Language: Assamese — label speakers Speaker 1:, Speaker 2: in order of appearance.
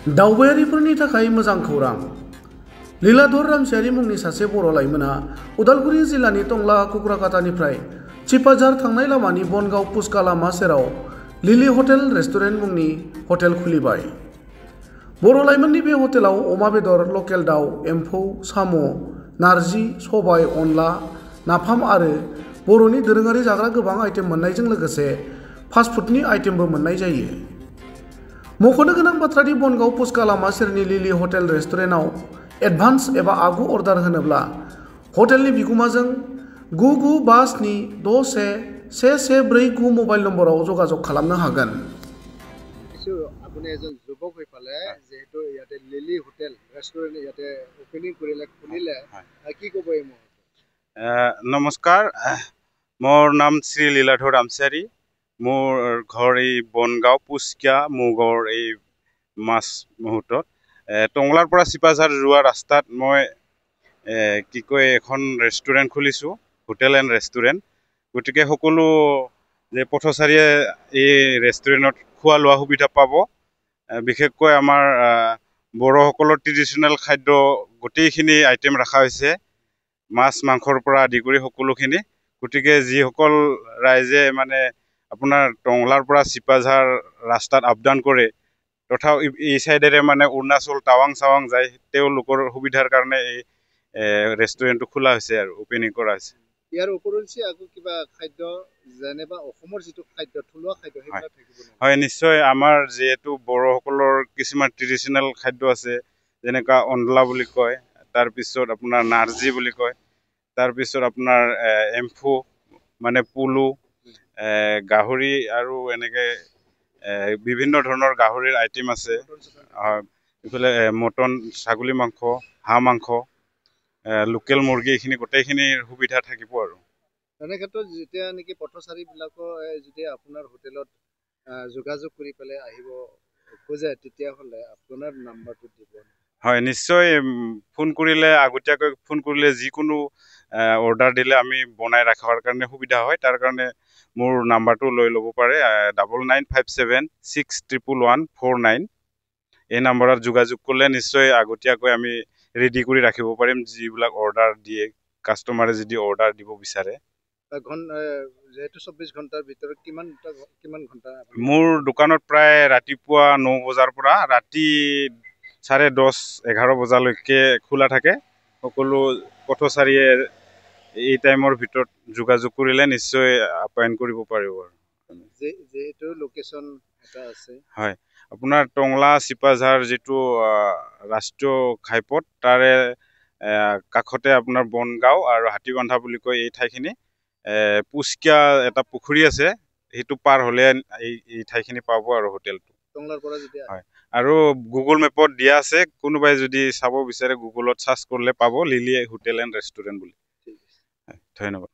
Speaker 1: दावबायारिफोरनि थाखाय मोजां खौरां। लीलाधर रामसियारि मुंनि सासे बर' लाइमोना उदालगुरि जिल्लानि टंला कुक्राकाटानिफ्राय चिपाझार थांनाय लामानि बनगाव पुसका लामा सेराव लिलि हटेल रेस्टुरेन्ट मुंनि हटेल खुलिबाय। बर' लाइमोननि बे हटेलाव अमा बेदर, लकेल दाउ, एम्फौ, साम', नारजि, सबाय, अनला, नाफाम आरो बर'नि दोरोङारि जाग्रा गोबां आइटेम मोननायजों लोगोसे फास्टफुडनि आइटेमबो मोननाय जायो। मख'नो गोनां बाथ्रादि बनगाव पुसका लामा सेरनि लिलि हटेल रेस्टुरेन्टआव एडभान्स एबा आगु अर्डार होनोब्ला हटेलनि बिगुमाजों 9957611149 मबाइल नम्बराव जगाजग खालामनो हागोन।
Speaker 2: আপুনি এজন যুৱক হৈ পালে যেহেতু ইয়াতে লিলি হোটেল ৰেষ্টুৰেণ্ট ইয়াতে ওপেনিং কৰিলে খুলিলে কি ক'ব এই মুহূৰ্তত?
Speaker 3: নমস্কাৰ, মোৰ নাম শ্ৰী লীলাধৰ ৰামচিয়াৰী। মোৰ ঘৰ এই বনগাঁও পুচকিয়া মোগৰ এই মাছ মুহূৰ্তত টংলাৰ পৰা চিপাঝাৰ যোৱা ৰাস্তাত মই এখন ৰেষ্টুৰেণ্ট খুলিছোঁ, হোটেল এণ্ড ৰেষ্টুৰেণ্ট। গতিকে সকলো যে পথচাৰীয়ে এই ৰেষ্টুৰেণ্টত খোৱা লোৱা সুবিধা পাব। বিশেষকৈ আমাৰ বড়োসকলৰ ট্ৰেডিশ্যনেল খাদ্য গোটেইখিনি আইটেম ৰখা হৈছে, মাছ মাংসৰ পৰা আদি কৰি সকলোখিনি। গতিকে যিসকল ৰাইজে মানে আপোনাৰ টংলাৰ পৰা চিপাঝাৰ ৰাস্তাত আপ ডাউন কৰে, তথা এই চাইডেৰে মানে অৰুণাচল টাৱাং চাৱাং যায়, তেওঁলোকৰ সুবিধাৰ কাৰণে এই ৰেষ্টুৰেণ্টটো খোলা হৈছে আৰু ওপেনিং কৰা হৈছে।
Speaker 2: ইয়াৰ উপৰিঞ্চি আকৌ কিবা খাদ্য যেনেবা অসমৰ যিটো খাদ্য থলুৱা খাদ্য সেইবিলাক থাকিব নেকি?
Speaker 3: হয়, নিশ্চয়। আমাৰ যিহেতু বড়োসকলৰ কিছুমান ট্ৰেডিশ্যনেল খাদ্য আছে, যেনেকুৱা অনলা বুলি কয়, তাৰপিছত আপোনাৰ নাৰ্জি বুলি কয়, তাৰপিছত আপোনাৰ এম্ফু মানে পুলু, গাহৰি আৰু এনেকৈ বিভিন্ন ধৰণৰ গাহৰিৰ আইটেম আছে। এইফালে মটন, ছাগলী মাংস, হাঁহ মাংস, লোকেল মুৰ্গী, এইখিনি গোটেইখিনিৰ সুবিধা থাকিব আৰু।
Speaker 2: তেনে ক্ষেত্ৰত যেতিয়া নেকি পথচাৰীবিলাকৰ যদি আপোনাৰ হোটেলত যোগাযোগ কৰি পেলাই আহিব খোজে, তেতিয়াহ'লে আপোনাৰ নাম্বাৰটো দিব।
Speaker 3: হয়, নিশ্চয়। ফোন কৰিলে, আগতীয়াকৈ ফোন কৰিলে যিকোনো অৰ্ডাৰ দিলে আমি বনাই ৰখাৰ কাৰণে সুবিধা হয়। তাৰ কাৰণে মোৰ নাম্বাৰটো লৈ ল'ব পাৰে, 9957611149। এই নাম্বাৰত যোগাযোগ কৰিলে নিশ্চয় আগতীয়াকৈ আমি ৰেডি কৰি ৰাখিব পাৰিম, যিবিলাক অৰ্ডাৰ দিয়ে কাষ্টমাৰে যদি অৰ্ডাৰ দিব বিচাৰে।
Speaker 2: যিহেতু 24 ঘণ্টাৰ ভিতৰত কিমান ঘণ্টা?
Speaker 3: মোৰ দোকানত প্ৰায় ৰাতিপুৱা 9 বজাৰ পৰা ৰাতি 10:30-11 বজালৈকে খোলা থাকে। সকলো পথচাৰীয়ে এই টাইমৰ ভিতৰত যোগাযোগ কৰিলে নিশ্চয় আপ্যায়ন কৰিব পাৰিব আৰু।
Speaker 2: যিহেতু লোকেশ্যন এটা আছে,
Speaker 3: হয়, আপোনাৰ টংলা চিপাঝাৰ যিটো ৰাষ্ট্ৰীয় ঘাইপথ, তাৰে কাষতে আপোনাৰ বনগাঁও আৰু হাতীবান্ধা বুলি কয় এই ঠাইখিনি। পুচকিয়া এটা পুখুৰী আছে, সেইটো পাৰ হ'লে এই ঠাইখিনি পাব আৰু হোটেলটো।
Speaker 2: টংলাৰ পৰা
Speaker 3: হয়, আৰু গুগল মেপত দিয়া আছে, কোনোবাই যদি চাব বিচাৰে গুগলত চাৰ্চ কৰিলে পাব লিলি হোটেল এণ্ড ৰেষ্টুৰেণ্ট বুলি। ধন্যবাদ।